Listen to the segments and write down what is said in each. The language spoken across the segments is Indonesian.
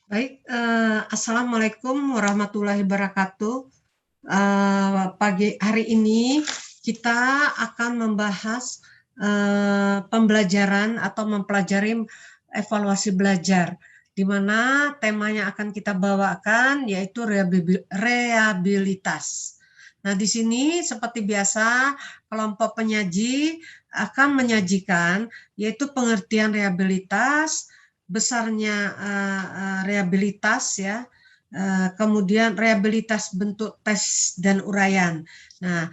Baik, Assalamualaikum warahmatullahi wabarakatuh. Pagi hari ini kita akan membahas pembelajaran atau mempelajari evaluasi belajar, di mana temanya akan kita bawakan yaitu rehabilitas. Nah, di sini seperti biasa kelompok penyaji akan menyajikan yaitu pengertian rehabilitas, besarnya rehabilitas ya, kemudian rehabilitas bentuk tes dan uraian. Nah,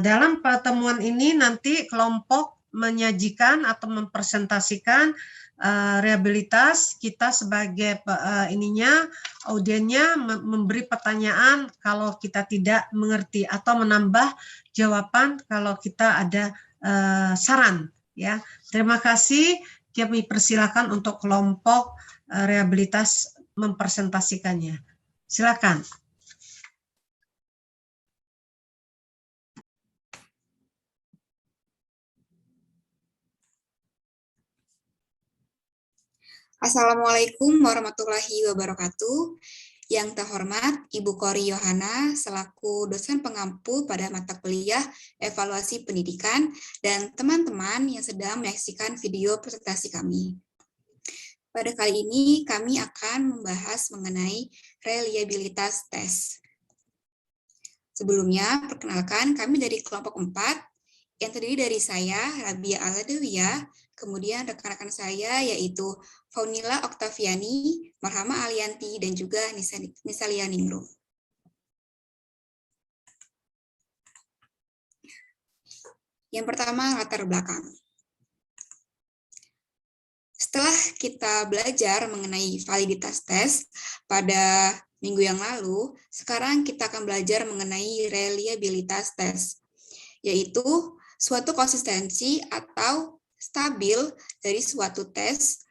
dalam pertemuan ini nanti kelompok menyajikan atau mempresentasikan rehabilitas, kita sebagai audiennya memberi pertanyaan kalau kita tidak mengerti atau menambah jawaban kalau kita ada saran ya. Terima kasih. Kami persilakan untuk kelompok rehabilitas mempresentasikannya. Silakan. Assalamualaikum warahmatullahi wabarakatuh. Yang terhormat Ibu Kori Yohana selaku dosen pengampu pada mata kuliah evaluasi pendidikan dan teman-teman yang sedang menyaksikan video presentasi kami. Pada kali ini kami akan membahas mengenai reliabilitas tes. Sebelumnya, perkenalkan kami dari kelompok 4 yang terdiri dari saya, Rabia Aladewia, kemudian rekan-rekan saya yaitu Faunila Oktaviani, Marhama Alianti, dan juga Nisalia Ningrum. Yang pertama, latar belakang. Setelah kita belajar mengenai validitas tes pada minggu yang lalu, sekarang kita akan belajar mengenai reliabilitas tes, yaitu suatu konsistensi atau stabil dari suatu tes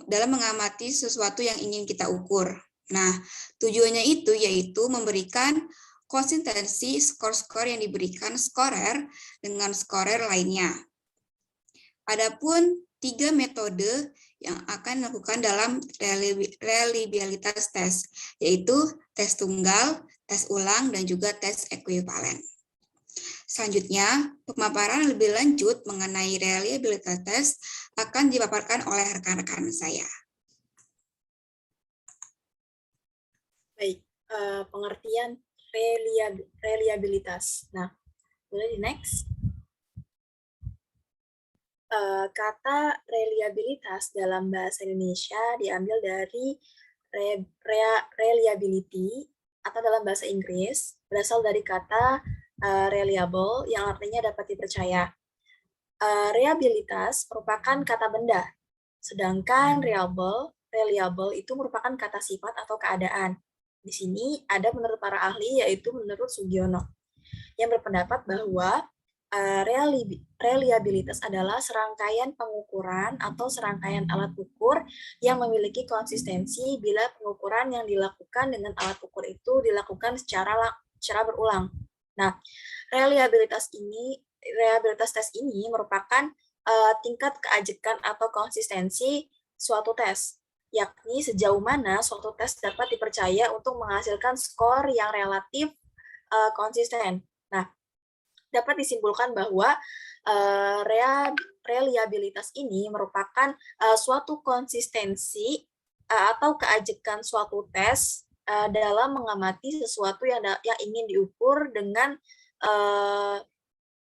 dalam mengamati sesuatu yang ingin kita ukur. Nah, tujuannya itu yaitu memberikan konsistensi skor-skor yang diberikan skorer dengan skorer lainnya. Adapun 3 metode yang akan dilakukan dalam reliabilitas tes, yaitu tes tunggal, tes ulang, dan juga tes ekuivalen. Selanjutnya, pemaparan lebih lanjut mengenai reliabilitas tes akan dipaparkan oleh rekan-rekan saya. Baik, pengertian reliabilitas. Nah, boleh di next. Kata reliabilitas dalam bahasa Indonesia diambil dari reliability atau dalam bahasa Inggris berasal dari kata reliable yang artinya dapat dipercaya. Reliabilitas merupakan kata benda, sedangkan reliable itu merupakan kata sifat atau keadaan. Di sini ada menurut para ahli yaitu menurut Sugiono yang berpendapat bahwa reliabilitas adalah serangkaian pengukuran atau serangkaian alat ukur yang memiliki konsistensi bila pengukuran yang dilakukan dengan alat ukur itu dilakukan secara berulang. Nah, reliabilitas tes ini merupakan tingkat keajekan atau konsistensi suatu tes, yakni sejauh mana suatu tes dapat dipercaya untuk menghasilkan skor yang relatif konsisten. Nah, dapat disimpulkan bahwa reliabilitas ini merupakan suatu konsistensi atau keajekan suatu tes dalam mengamati sesuatu yang ingin diukur dengan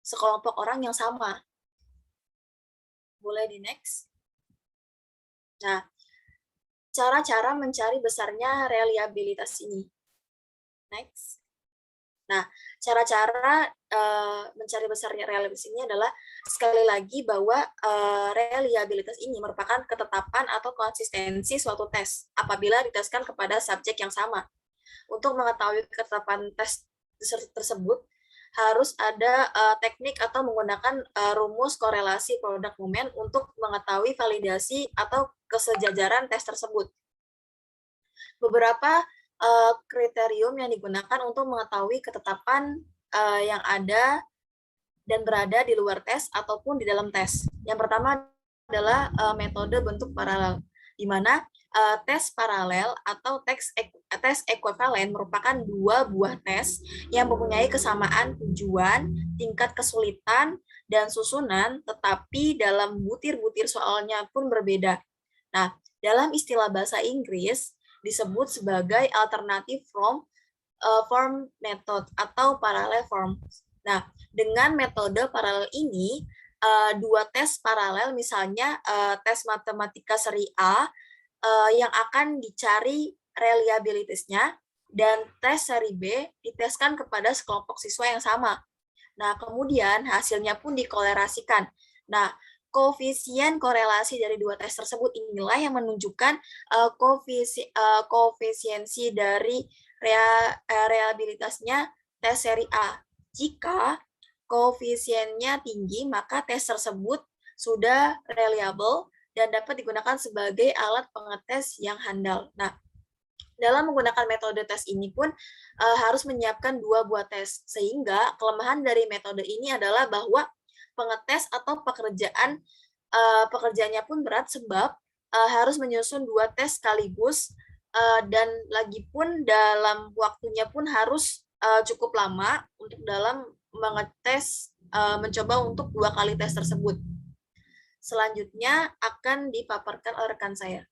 sekelompok orang yang sama. Boleh di next. Nah, cara-cara mencari besarnya reliabilitas ini. Next. Nah, cara-cara mencari besarnya reliabilitas ini adalah sekali lagi bahwa reliabilitas ini merupakan ketetapan atau konsistensi suatu tes apabila diteskan kepada subjek yang sama. Untuk mengetahui ketetapan tes tersebut, harus ada teknik atau menggunakan rumus korelasi produk momen untuk mengetahui validasi atau kesejajaran tes tersebut. Beberapa kriterium yang digunakan untuk mengetahui ketetapan yang ada dan berada di luar tes ataupun di dalam tes. Yang pertama adalah metode bentuk paralel. di mana tes paralel atau tes ekuivalen merupakan dua buah tes yang mempunyai kesamaan tujuan, tingkat kesulitan, dan susunan, tetapi dalam butir-butir soalnya pun berbeda. Nah, dalam istilah bahasa Inggris disebut sebagai alternative form method atau parallel form. Nah, dengan metode paralel ini, dua tes paralel, misalnya tes matematika seri A, yang akan dicari reliabilitasnya, dan tes seri B diteskan kepada sekelompok siswa yang sama. Nah, kemudian hasilnya pun dikolerasikan. Nah, koefisien korelasi dari dua tes tersebut inilah yang menunjukkan koefisiensi dari reliabilitasnya tes seri A. Jika koefisiennya tinggi, maka tes tersebut sudah reliable dan dapat digunakan sebagai alat pengetes yang handal. Nah, dalam menggunakan metode tes ini pun harus menyiapkan dua buah tes, sehingga kelemahan dari metode ini adalah bahwa pengetes atau pekerjaannya pun berat sebab harus menyusun dua tes sekaligus, dan lagi pun dalam waktunya pun harus cukup lama untuk dalam mengetes, mencoba untuk 2 kali tes tersebut. Selanjutnya akan dipaparkan oleh rekan saya.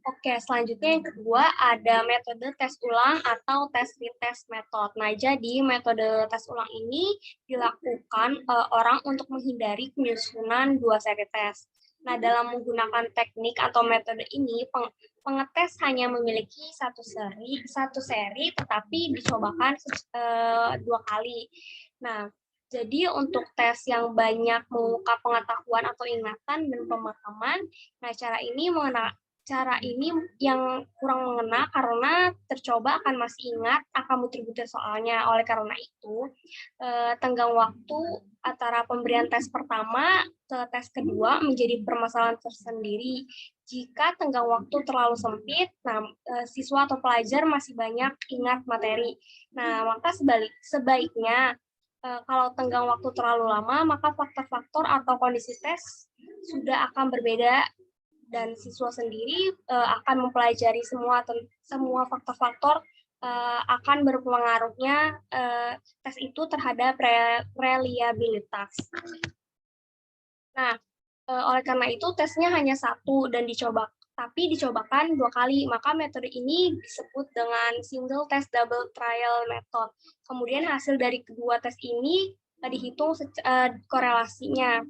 Oke, selanjutnya yang kedua ada metode tes ulang atau tes retest method. Nah, jadi metode tes ulang ini dilakukan orang untuk menghindari penyusunan 2 seri tes. Nah, dalam menggunakan teknik atau metode ini, pengetes hanya memiliki satu seri, tetapi dicobakan 2 kali. Nah, jadi untuk tes yang banyak mengungkap pengetahuan atau ingatan dan pemahaman, nah cara ini yang kurang mengena karena tercoba akan masih ingat akan butir-butir soalnya. Oleh karena itu, tenggang waktu antara pemberian tes pertama ke tes kedua menjadi permasalahan tersendiri. Jika tenggang waktu terlalu sempit, nah, siswa atau pelajar masih banyak ingat materi. Nah, maka sebaiknya kalau tenggang waktu terlalu lama, maka faktor-faktor atau kondisi tes sudah akan berbeda dan siswa sendiri akan mempelajari semua faktor-faktor akan berpengaruhnya tes itu terhadap reliabilitas. Nah, oleh karena itu tesnya hanya satu dan dicobakan 2 kali, maka metode ini disebut dengan single test double trial method. Kemudian hasil dari kedua tes ini dihitung korelasinya.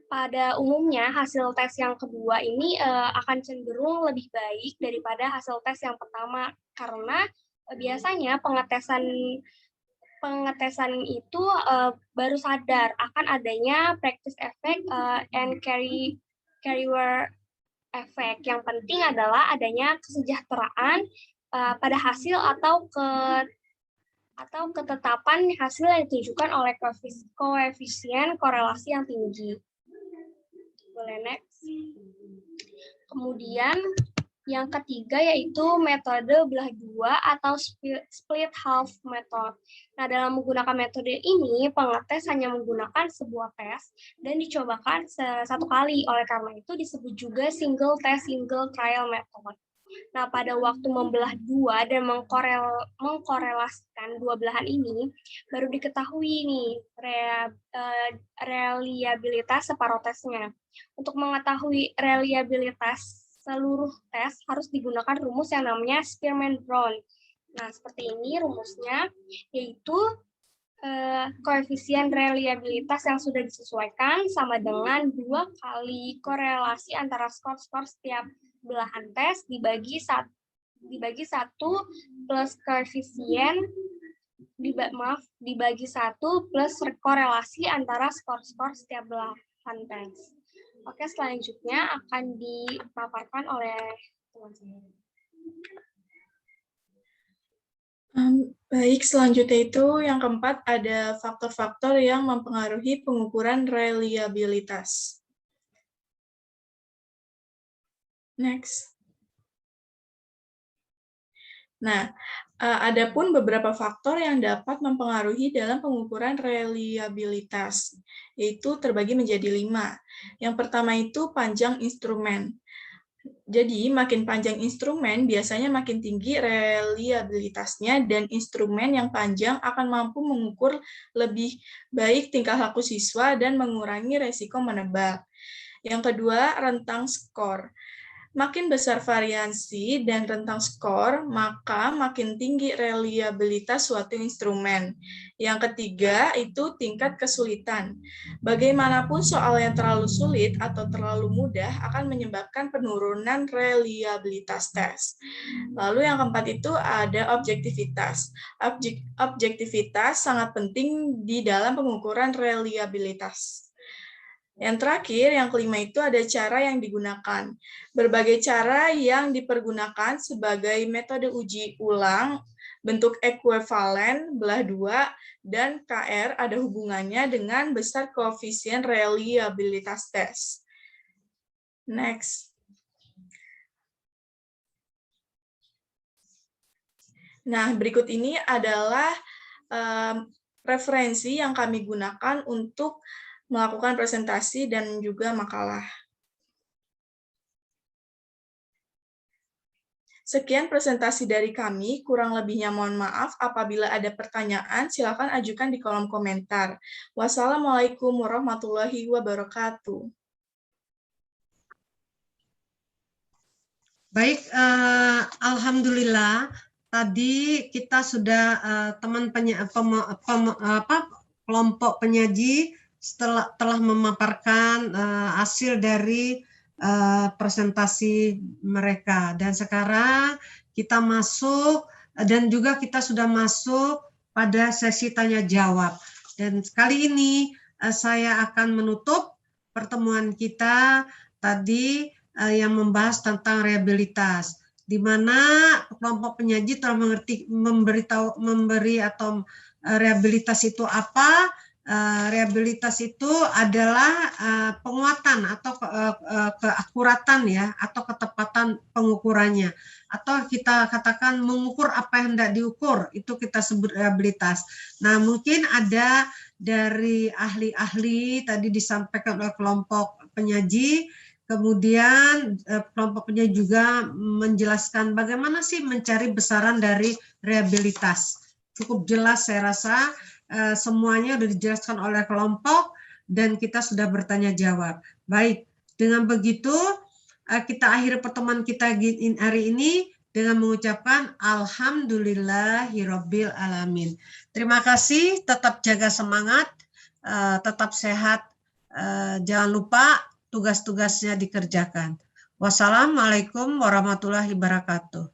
Pada umumnya hasil tes yang kedua ini akan cenderung lebih baik daripada hasil tes yang pertama karena biasanya pengetesan itu baru sadar akan adanya practice effect and carryover effect. Yang penting adalah adanya kesejahteraan pada hasil atau ketetapan hasil yang ditujukan oleh koefisien korelasi yang tinggi. Boleh next. Kemudian yang ketiga yaitu metode belah dua atau split half method. Nah, dalam menggunakan metode ini, pengetes hanya menggunakan sebuah tes dan dicobakan 1 kali. Oleh karena itu disebut juga single test, single trial method. Nah, pada waktu membelah dua dan mengkorelasikan dua belahan ini, baru diketahui nih reliabilitas separuh tesnya. Untuk mengetahui reliabilitas seluruh tes harus digunakan rumus yang namanya Spearman-Brown. Nah, seperti ini rumusnya, yaitu koefisien reliabilitas yang sudah disesuaikan sama dengan 2 kali korelasi antara skor-skor setiap belahan tes dibagi 1 plus koefisien dibagi 1 plus korelasi antara skor-skor setiap belahan tes. Oke, selanjutnya akan dipaparkan oleh teman saya. Baik, selanjutnya itu yang keempat ada faktor-faktor yang mempengaruhi pengukuran reliabilitas. Next. Nah, Adapun beberapa faktor yang dapat mempengaruhi dalam pengukuran reliabilitas, yaitu terbagi menjadi 5. Yang pertama itu panjang instrumen. Jadi, makin panjang instrumen, biasanya makin tinggi reliabilitasnya, dan instrumen yang panjang akan mampu mengukur lebih baik tingkah laku siswa dan mengurangi resiko menebak. Yang kedua, rentang skor. Makin besar variansi dan rentang skor, maka makin tinggi reliabilitas suatu instrumen. Yang ketiga, itu tingkat kesulitan. Bagaimanapun soal yang terlalu sulit atau terlalu mudah akan menyebabkan penurunan reliabilitas tes. Lalu yang keempat itu ada objektivitas. Objektivitas sangat penting di dalam pengukuran reliabilitas. Yang terakhir, yang kelima itu ada cara yang digunakan. Berbagai cara yang dipergunakan sebagai metode uji ulang, bentuk ekuivalen, belah dua, dan KR ada hubungannya dengan besar koefisien reliabilitas tes. Next. Nah, berikut ini adalah referensi yang kami gunakan untuk melakukan presentasi dan juga makalah. Sekian presentasi dari kami, kurang lebihnya mohon maaf. Apabila ada pertanyaan, silakan ajukan di kolom komentar. Wassalamualaikum warahmatullahi wabarakatuh. Baik, alhamdulillah tadi kita sudah kelompok penyaji telah memaparkan hasil dari presentasi mereka, dan sekarang kita masuk dan juga kita sudah masuk pada sesi tanya jawab, dan kali ini saya akan menutup pertemuan kita tadi yang membahas tentang rehabilitas, di mana kelompok penyaji telah memberi atau rehabilitas itu apa. Rehabilitas itu adalah penguatan atau keakuratan ya, atau ketepatan pengukurannya, atau kita katakan mengukur apa yang hendak diukur, itu kita sebut rehabilitas. Nah, mungkin ada dari ahli-ahli tadi disampaikan oleh kelompok penyaji, kemudian kelompok penyaji juga menjelaskan bagaimana sih mencari besaran dari rehabilitas. Cukup jelas saya rasa. Semuanya sudah dijelaskan oleh kelompok dan kita sudah bertanya jawab. Baik, dengan begitu kita akhiri pertemuan kita hari ini dengan mengucapkan alhamdulillahirabbil alamin. Terima kasih, tetap jaga semangat, tetap sehat, jangan lupa tugas-tugasnya dikerjakan. Wassalamualaikum warahmatullahi wabarakatuh.